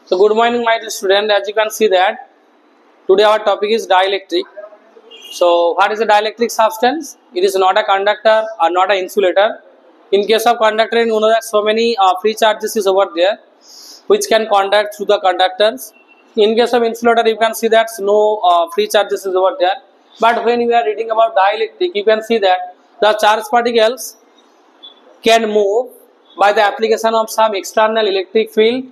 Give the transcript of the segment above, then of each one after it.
So good morning my dear student. As you can see that today our topic is dielectric. So what is a dielectric substance? It is not a conductor or not an insulator. In case of conductor, you know that so many free charges is over there which can conduct through the conductors. In case of insulator, you can see that no free charges is over there. But when we are reading about dielectric, you can see that the charged particles can move by the application of some external electric field.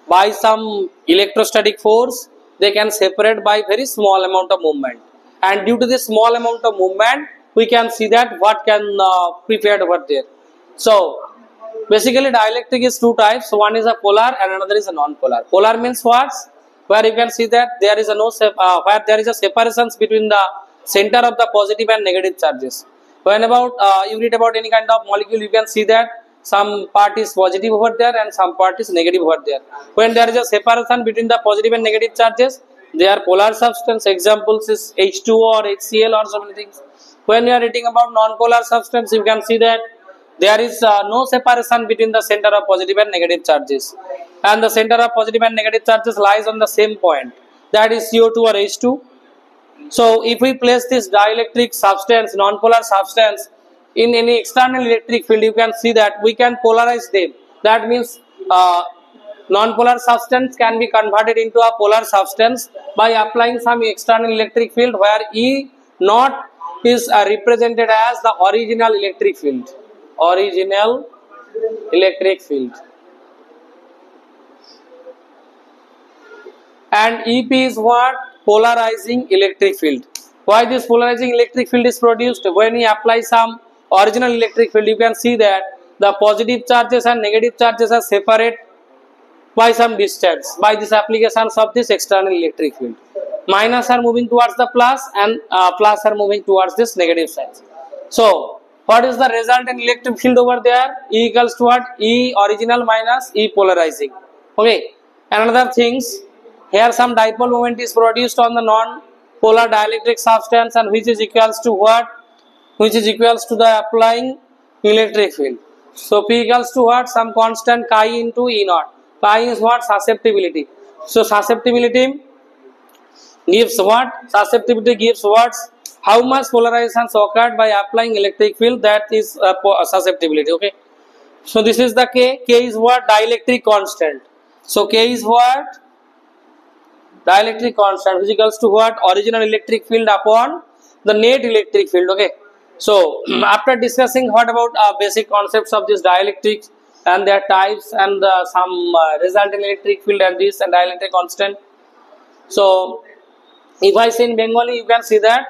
By some electrostatic force, they can separate by very small amount of movement, and due to this small amount of movement, we can see that what can prepared over there. So basically dielectric is two types. One is a polar and another is a non-polar. Polar means what? Where you can see that there is a where there is a separations between the center of the positive and negative charges. When about you read about any kind of molecule, you can see that some part is positive over there and some part is negative over there. When there is a separation between the positive and negative charges, they are polar substance. Examples is H2O or HCl or so many things. When you are reading about non-polar substance, you can see that there is no separation between the center of positive and negative charges, and the center of positive and negative charges lies on the same point, that is CO2 or H2. So if we place this dielectric substance, non-polar substance, in any external electric field, you can see that we can polarize them. That means non-polar substance can be converted into a polar substance by applying some external electric field where E naught is represented as the original electric field. Original electric field. And EP is what? Polarizing electric field. Why this polarizing electric field is produced? When we apply some original electric field, you can see that the positive charges and negative charges are separate by some distance by this applications of this external electric field. Minus are moving towards the plus and plus are moving towards this negative side. So what is the resultant electric field over there? E equals to what? E original minus E polarizing. Okay. Another things, here some dipole moment is produced on the non-polar dielectric substance, and which is equals to what? Which is equals to the applying electric field. So P equals to what? Some constant chi into E naught. Chi is what? Susceptibility. So susceptibility gives what? Susceptibility gives what? How much polarization occurred by applying electric field, that is susceptibility. Okay. So this is the K. K is what? Dielectric constant. So K is what? Dielectric constant, which equals to what? Original electric field upon the net electric field. Okay. So after discussing what about basic concepts of this dielectrics and their types and some resultant electric field and this and dielectric constant. So if I say in Bengali, you can see that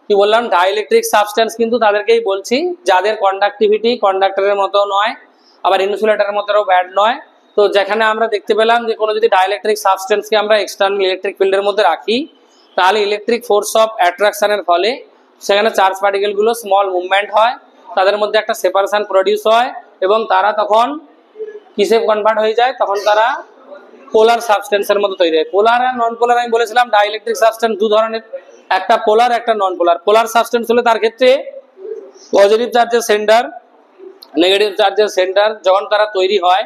কি বললাম dielectric substance কিন্তু তাদেরকেই বলছি যাদের conductivity কন্ডাক্টরের মতো নয়, আবার ইনসুলেটরের মতোও bad নয়। তো যেখানে আমরা দেখতে পেলাম যে কোনো যদি ডাইইলেকট্রিক সাবস্টেন্সকে আমরা এক্সটার্নাল ইলেকট্রিক ফিল্ডের মধ্যে রাখি, তাহলে ইলেকট্রিক ফোর্স অফ অ্যাট্রাকশনের ফলে সেখানে চার্জ পার্টিকেলগুলো স্মল মুভমেন্ট হয়, তাদের মধ্যে একটা সেপারেশন প্রডিউস হয় এবং তারা তখন কিসে কনভার্ট হয়ে যায়? তখন তারা পোলার সাবস্টেন্সের মতো তৈরি হয়। পোলার আর নন পোলার আমি বলেছিলাম ডাইইলেকট্রিক সাবস্টেন্স দু ধরনের, একটা পোলার একটা নন পোলার। পোলার সাবস্টেন্স হলে তার ক্ষেত্রে পজিটিভ চার্জের সেন্টার নেগেটিভ চার্জের সেন্টার যখন তারা তৈরি হয়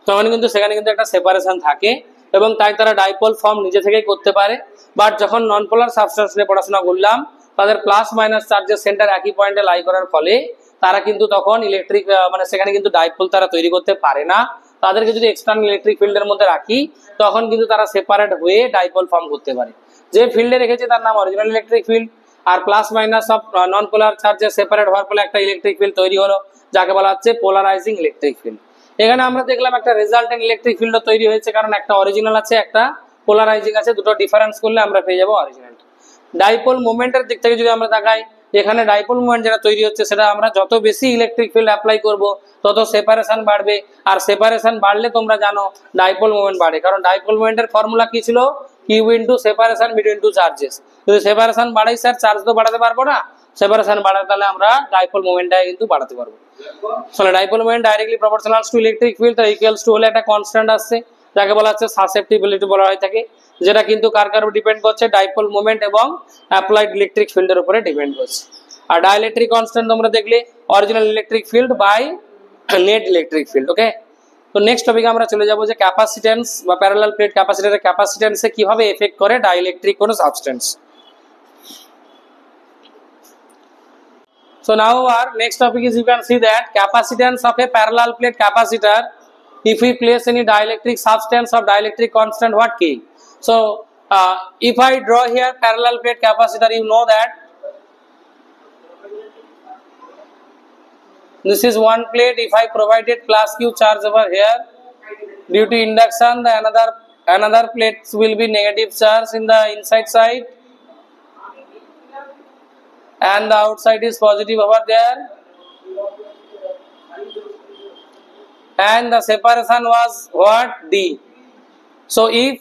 তখন কিন্তু সেখানে কিন্তু একটা সেপারেশন থাকে এবং তাই তারা ডাইপোল ফর্ম নিজে থেকেই করতে পারে। বাট যখন নন পোলার সাবস্টেন্স নিয়ে পড়াশোনা করলাম, তাদের প্লাস মাইনাস চার্জের সেন্টার একই পয়েন্টে লাই করার ফলে তারা কিন্তু তখন ইলেকট্রিক মানে সেখানে কিন্তু ডাইপোল তারা তৈরি করতে পারে না। তাদেরকে যদি এক্সটার্নাল ইলেকট্রিক ফিল্ডের মধ্যে রাখি তখন কিন্তু তারা সেপারেট হয়ে ডাইপোল ফর্ম করতে পারে। যে ফিল্ডে রেখেছে তার নাম অরিজিনাল ইলেকট্রিক ফিল্ড, আর plus minus of non polar চার্জের সেপারেট হওয়ার ফলে একটা ইলেকট্রিক ফিল্ড তৈরি হলো, যাকে বলা হচ্ছে পোলারাইজিং ইলেকট্রিক ফিল্ড। এখানে আমরা দেখলাম একটা রেজাল্টেন্ট ইলেকট্রিক ফিল্ড তৈরি হয়েছে, কারণ একটা অরিজিনাল আছে একটা পোলারাইজিং আছে, দুটো ডিফারেন্স করলে আমরা পেয়ে যাবো অরিজিনাল। ডাইপোল মোমেন্টের দিক থেকে যদি আমরা তাকাই, এখানে ডাইপোল মোমেন্ট যেটা তৈরি হচ্ছে সেটা আমরা যত বেশি ইলেকট্রিক ফিল্ড অ্যাপ্লাই করব তত সেপারেশন বাড়বে, আর সেপারেশন বাড়লে তোমরা জানো ডাইপোল মোমেন্ট বাড়ে, কারণ ডাইপোল মোমেন্টের ফর্মুলা কি ছিল? Q into separation between two charges. যদি সেপারেশন বাড়াই স্যার চার্জ তো বাড়াতে পারবো না, সেপারেশন বাড়াতে তাহলে আমরা ডাইপোল মোমেন্টটা কিন্তু বাড়াতে পারবো। তাহলে dipole moment directly proportional to electric field, তার ইকুয়ালস টু হলে একটা কনস্ট্যান্ট আসছে যাকে বলা হচ্ছে সাসেপ্টিবিলিটি বলা হয় থাকে, যেটা কিন্তু কার কার উপর ডিপেন্ড করছে? ডাইপোল মোমেন্ট এবং অ্যাপ্লাইড ইলেকট্রিক ফিল্ডের উপরে ডিপেন্ড করছে। আর ডাইইলেকট্রিক কনস্ট্যান্ট তোমরা দেখলে original electric field by net electric field. Okay, তো নেক্সট টপিকে আমরা চলে যাব যে ক্যাপাসিট্যান্স বা প্যারালাল প্লেট ক্যাপাসিটরের ক্যাপাসিট্যান্সে কিভাবে এফেক্ট করে ডাইইলেকট্রিক কোনো substance. So now our next topic is, you can see that capacitance of a parallel plate capacitor if we place any dielectric substance of dielectric constant what K. So if I draw here parallel plate capacitor, you know that this is one plate. If I provided class Q charge over here, due to induction the another plates will be negative charge in the inside side and the outside is positive over there, and the separation was what, D. So if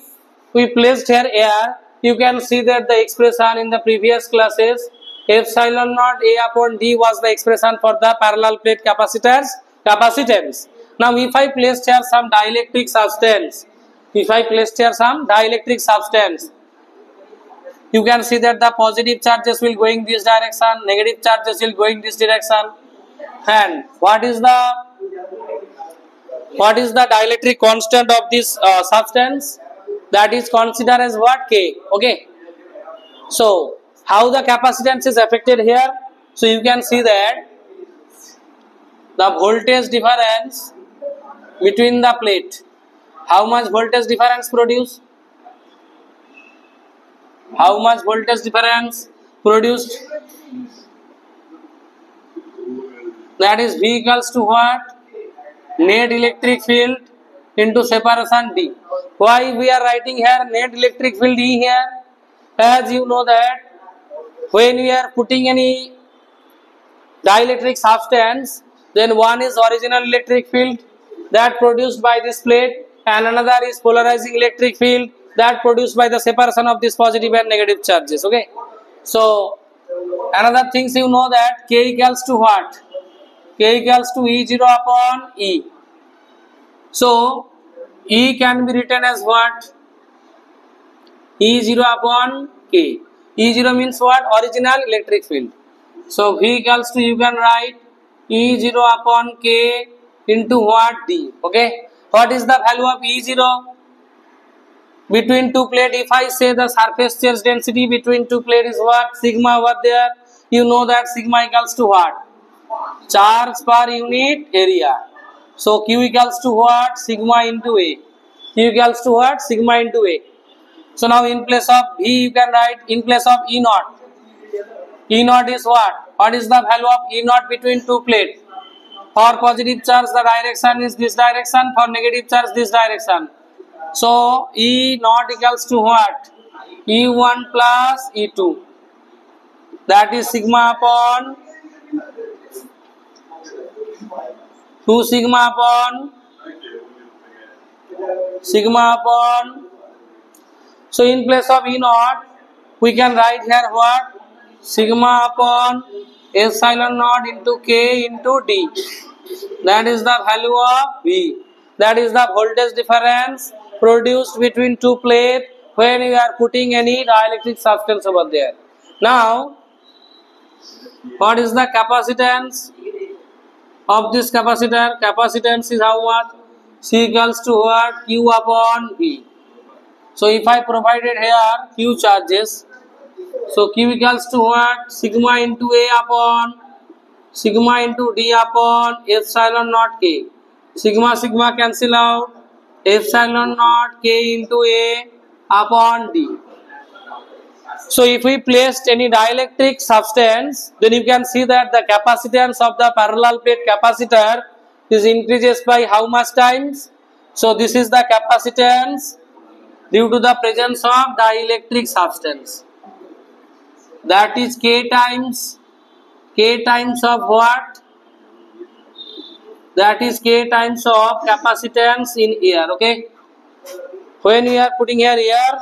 we placed here air, you can see that the expression in the previous classes epsilon naught A upon D was the expression for the parallel plate capacitors capacitance. Now if I placed here some dielectric substance, you can see that the positive charges will going this direction, negative charges will going this direction, and what is the dielectric constant of this substance? That is considered as what, K. Okay, so how the capacitance is affected here? So you can see that the voltage difference between the plate, how much voltage difference produced? How much voltage difference produced? That is V equals to what? Net electric field into separation D. Why we are writing here net electric field E here? As you know that when we are putting any dielectric substance, then one is original electric field that produced by this plate, and another is polarizing electric field that produced by the separation of this positive and negative charges. Okay, so another things you know that K equals to what? K equals to E0 upon E. So E can be written as what? E0 upon K. E0 means what? Original electric field. So V equals to, you can write E0 upon K into what? D. Okay, what is the value of E0? Between two plate, if I say the surface charge density between two plate is what? Sigma over there. You know that sigma equals to what? Charge per unit area. So Q equals to what? Sigma into A. Q equals to what? Sigma into A. So now in place of V you can write in place of E naught. E naught is what? What is the value of E naught between two plates? For positive charge the direction is this direction, for negative charge this direction. So E naught equals to what? E1 plus E2. That is sigma upon 2 sigma upon so in place of E naught we can write here what? Sigma upon epsilon naught into K into D. That is the value of V. That is the voltage difference produced between two plates when you are putting any dielectric substance over there. Now what is the capacitance of this capacitor? Capacitance is how much? C equals to what? Q upon V. So if I provided here Q charges, so Q equals to what? Sigma into A upon sigma into D upon epsilon naught K. Sigma sigma cancel out, epsilon naught K into A upon D. So if we placed any dielectric substance, then you can see that the capacitance of the parallel plate capacitor is increases by how much times? So this is the capacitance due to the presence of dielectric substance. That is K times of what? That is K times of capacitance in air. Okay, when we are putting here air,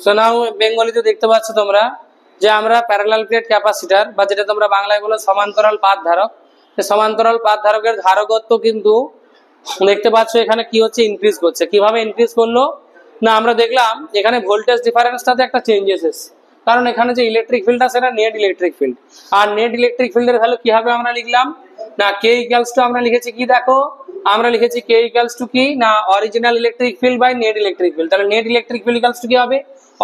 so now বেঙ্গলিতে দেখতে পাচ্ছ তোমরা যে আমরা parallel plate capacitor বা যেটা তোমরা বাংলায় বলো সমান্তরাল পাত ধারক, সমান্তরাল পাত ধারকের ধারকত্ব কিন্তু দেখতে পাচ্ছ এখানে কি হচ্ছে, ইনক্রিজ করছে। কিভাবে ইনক্রিজ করলো না, আমরা দেখলাম এখানে ভোল্টেজ ডিফারেন্সটাতে একটা চেঞ্জেস এসেছে, কারণ এখানে যে ইলেকট্রিক ফিল্ড আছে সেটা নেট ইলেকট্রিক ফিল্ড। আর নেট ইলেকট্রিক ফিল্ডের ভ্যালু কিভাবে আমরা লিখলাম না, কে ইকুয়ালস টু আমরা লিখেছি কি, দেখো আমরা লিখেছি কে ইকুয়ালস টু কি না, original electric field by net electric field. তাহলে net electric field equals to কি হবে,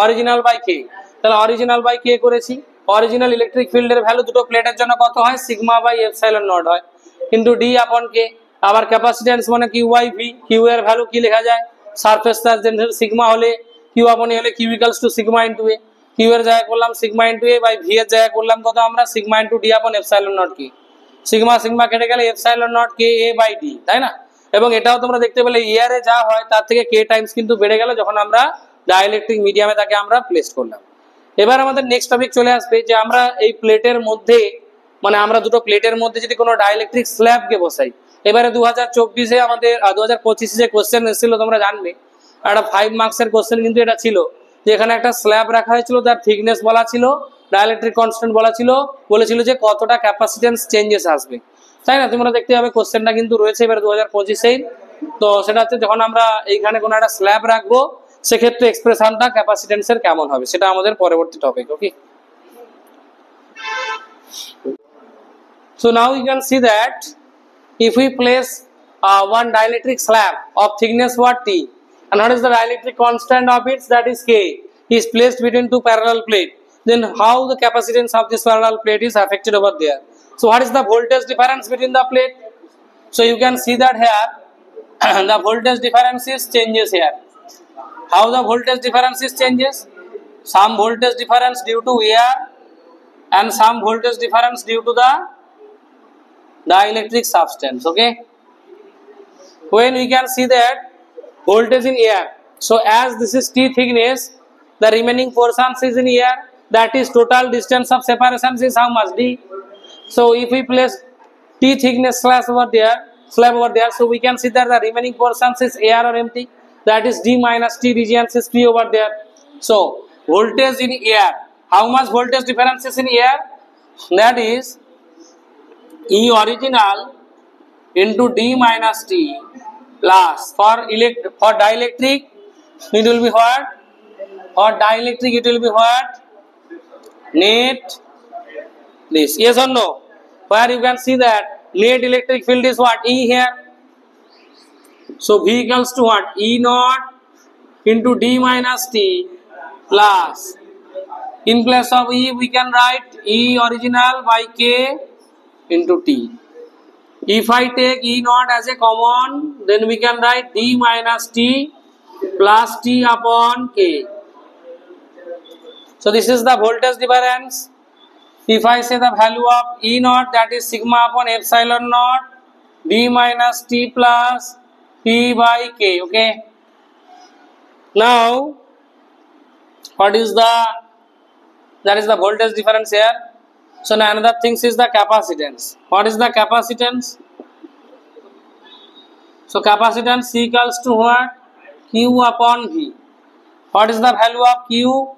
অরিজিনাল বাই কে। তাহলে অরিজিনাল বাই কে করেছি। অরিজিনাল ইলেকট্রিক ফিল্ডের ভ্যালু দুটো প্লেটের জন্য কত হয়, সিগমা বাই এপসাইলন নট হয়, কিন্তু ডি আপন কে। আবার ক্যাপাসিট্যান্স মানে কিউ বাই ভি, কিউ এর ভ্যালু কি লেখা যায়, সারফেস চার্জ ডেনসিটি সিগমা হলে কিউ আপন এ হলে Q equals to sigma into A. Q এর জায়গায় করলাম sigma into A by V এর জায়গায় করলাম কত আমরা, sigma into D upon epsilon nought কি। সিগমা সিগমা কেটে গেলে এপসাইলন নট কে এ বাই ডি, তাই না। এবং এটাও তোমরা দেখতে পেলে ইয়ারে যা হয় তার থেকে কে টাইমস কিন্তু বেড়ে গেল যখন আমরা ডাইইলেকট্রিক মিডিয়ামে তাকে আমরা প্লেস করলাম। এবার আমাদের নেক্সট টপিক চলে আসবে যে আমরা এই প্লেটের মধ্যে, মানে আমরা দুটো প্লেটের মধ্যে যদি কোনো ডাইইলেকট্রিক স্ল্যাবকে বসাই। এবারে 2024-এ আমাদের 2025-এ যে কোশ্চেন এসেছিল তোমরা জানবে, একটা 5 মার্কসের কোশ্চেন কিন্তু এটা ছিল, যে এখানে একটা স্ল্যাব রাখা হয়েছিল, তার থিকনেস বলা ছিল, ডাইইলেকট্রিক কনস্ট্যান্ট বলা ছিল, বলেছিল যে কতটা ক্যাপাসিটেন্স চেঞ্জেস আসবে, তাই না। তোমরা দেখতে পাবে কোশ্চেনটা কিন্তু রয়েছে এবার 2025-এই। তো সেটা হচ্ছে যখন আমরা এইখানে কোনো একটা স্ল্যাব রাখবো সেক্ষেত্রে এক্সপ্রেশনটা ক্যাপাসিটেন্সের কেমন হবে সেটা আমাদের পরবর্তী topic. Okay, so now you can see that if we place one dielectric slab of thickness what t, and what is the dielectric constant of it, that is k, is placed between two parallel plate, then how the capacitance of this parallel plate is affected over there. So what is the voltage difference between the plate? So you can see that here the voltage difference is changes here. How the voltage difference is changes? Some voltage difference due to air and some voltage difference due to the dielectric substance. Okay, when we can see that voltage in air, so as this is t thickness, the remaining portions is in air, that is total distance of separation is how much, d. So if we place t thickness slab over there, so we can see that the remaining portions is air or empty, that is d minus t regions is free over there. So voltage in air, how much voltage difference is in air, that is E original into d minus t plus for dielectric it will be what, for dielectric it will be what, net this, yes or no, where you can see that net electric field is what, E here. So V equals to what, E naught into d minus t plus, in place of E we can write E original by k into t. If I take E naught as a common, then we can write d minus t plus t upon k. So this is the voltage difference. If I say the value of E naught, that is sigma upon epsilon naught d minus t plus t by k. Okay, now what is the, that is the voltage difference here. So now another thing is the capacitance. What is the capacitance? So capacitance equals to what, q upon v. What is the value of q,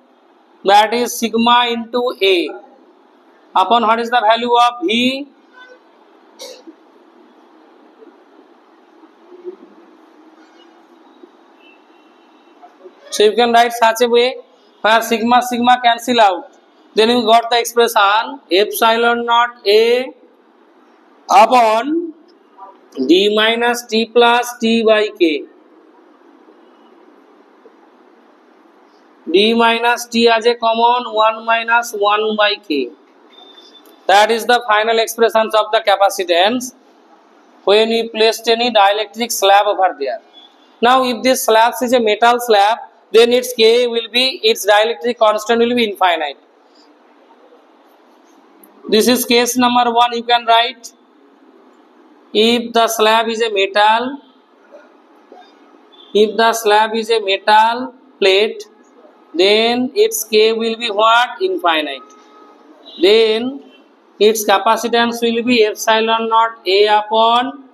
that is sigma into a upon what is the value of v, so you can write such a way where sigma sigma cancel out, then you got the expression epsilon naught a upon d minus t plus t by k, d minus t as a common 1 minus 1 by k. That is the final expressions of the capacitance when we placed any dielectric slab over there. Now if this slab is a metal slab, then its k will be, its dielectric constant will be infinite. This is case number 1. You can write, if the slab is a metal, if the slab is a metal plate, then its k will be what, infinite. Then its capacitance will be epsilon naught a upon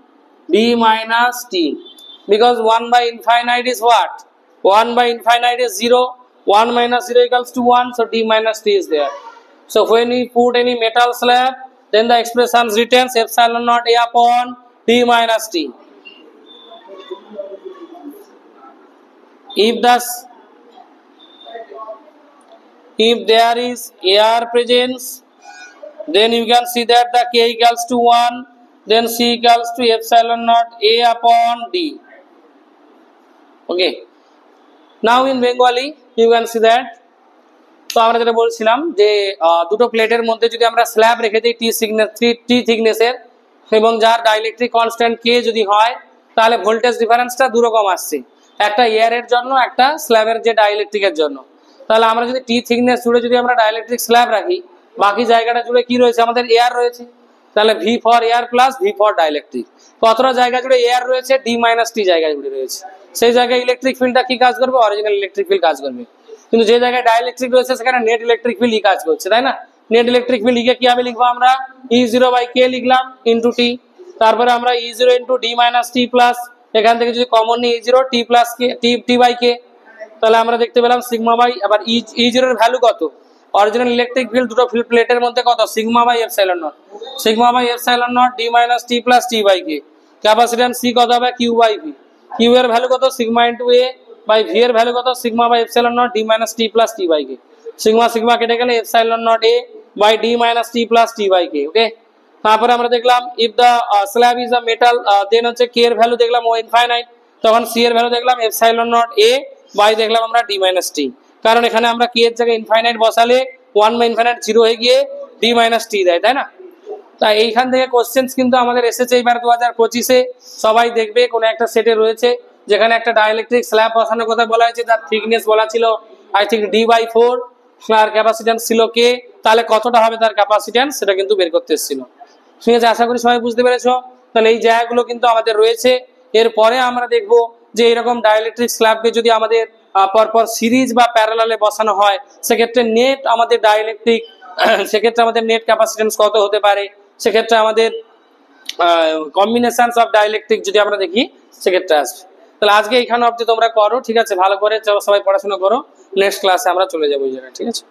d minus t, because 1 by infinite is what, 1 by infinite is 0, 1 minus 0 equals to 1, so d minus t is there. So when we put any metal slab, then the expression retains epsilon naught a upon d minus t. if there is air presence, then you can see that the K equals to 1, then C equals to epsilon naught A upon D. Okay, now in Bengali you can see that, তো আমরা যেটা বলছিলাম যে দুটো প্লেটের মধ্যে যদি আমরা স্ল্যাব রেখে দিই টি থিকনেসের এবং যার ডাইইলেকট্রিক কনস্ট্যান্ট কে যদি হয়, তাহলে ভোল্টেজ ডিফারেন্সটা দু রকম আসছে, একটা এয়ারের জন্য, একটা স্ল্যাবের যে ডাইইলেকট্রিকের জন্য। তাহলে আমরা যদি টি থিকনেস জুড়ে যদি আমরা ডাইইলেকট্রিক স্ল্যাব রাখি, বাকি জায়গাটা জুড়ে কি রয়েছে, আমাদের এয়ার রয়েছে, তাহলে V for air plus V for dielectric. কতটা জায়গা জুড়ে এয়ার রয়েছে, ডি মাইনাস টি জায়গা জুড়ে রয়েছে, সেই জায়গায় ইলেকট্রিক ফিল্ডটা কি কাজ করবে, অরিজিনাল ইলেকট্রিক ফিল্ড কাজ করবে। কিন্তু যে জায়গায় ডাইইলেকট্রিক রয়েছে সেখানে নেট ইলেকট্রিক ফিল্ড কাজ করছে, তাই না? নেট ইলেকট্রিক ফিল্ড কে কিভাবে লিখবো আমরা, E0 বাই কে লিখলাম ইন্টু টি, তারপরে আমরা E0 into D minus T plus, এখান থেকে যদি কমন নিই E0 T plus K T by কে, তাহলে আমরা দেখতে পেলাম সিগমা বাই, আবার E0 এর ভ্যালু কত, অরিজিনাল ইলেকট্রিক ফিল্ড দুটো প্লেটের মধ্যে কত, sigma by epsilon naught D minus T plus T by K. Capacitance C কত হবে, কিউ বাই ভি, কিউ এর ভ্যালু কত, sigma into A by V এর ভ্যালু কত, sigma by epsilon naught D minus T plus T by K. Sigma sigma কেটে গেলে epsilon naught A by D minus T plus T by K. Okay, তারপরে আমরা দেখলাম if the slab is a metal, দেন হচ্ছে কে এর value দেখলাম ও infinite, তখন C এর ভ্যালু দেখলাম এপসাইলন নট এ বাই দেখলাম আমরা ডি মাইনাস টি, কারণ এখানে আমরা কে এর জায়গায় ইনফাইনাইট বসালে 1 বাই ইনফাইনাইট 0 হয়ে গিয়ে ডি মাইনাস টি দেয়, তাই না? তাই এইখান থেকে কোশ্চেন্স কিন্তু আমাদের এসেছে এবার 2025-এ, সবাই দেখবে কোনো একটা সেটে রয়েছে যেখানে একটা ডাইইলেকট্রিক স্ল্যাব বসানোর কথা বলা হয়েছে, তার থিকনেস বলা ছিল I think D/4, R capacitance ছিল কে, তাহলে কতটা হবে তার ক্যাপাসিট্যান্স সেটা কিন্তু বের করতে এসেছিল। ঠিক আছে, আশা করি সবাই বুঝতে পেরেছো। তাহলে এই জায়গাগুলো কিন্তু আমাদের রয়েছে। এরপরে আমরা দেখবো যে এরকম ডাইইলেকট্রিক স্ল্যাবকে যদি আমাদের পরপর সিরিজ বা প্যারালালে বসানো হয়, সেক্ষেত্রে নেট আমাদের ডাইইলেকট্রিক সেক্ষেত্রে আমাদের নেট ক্যাপাসিট্যান্স কত হতে পারে, সেক্ষেত্রে আমাদের কম্বিনেশনস অফ ডাইইলেকট্রিক যদি আমরা দেখি সেক্ষেত্রে আসবে। তাহলে আজকে এখানে অবধি তোমরা করো, ঠিক আছে, ভালো করে সবাই পড়াশোনা করো, নেক্সট ক্লাসে আমরা চলে যাবো এই জায়গায়, ঠিক আছে।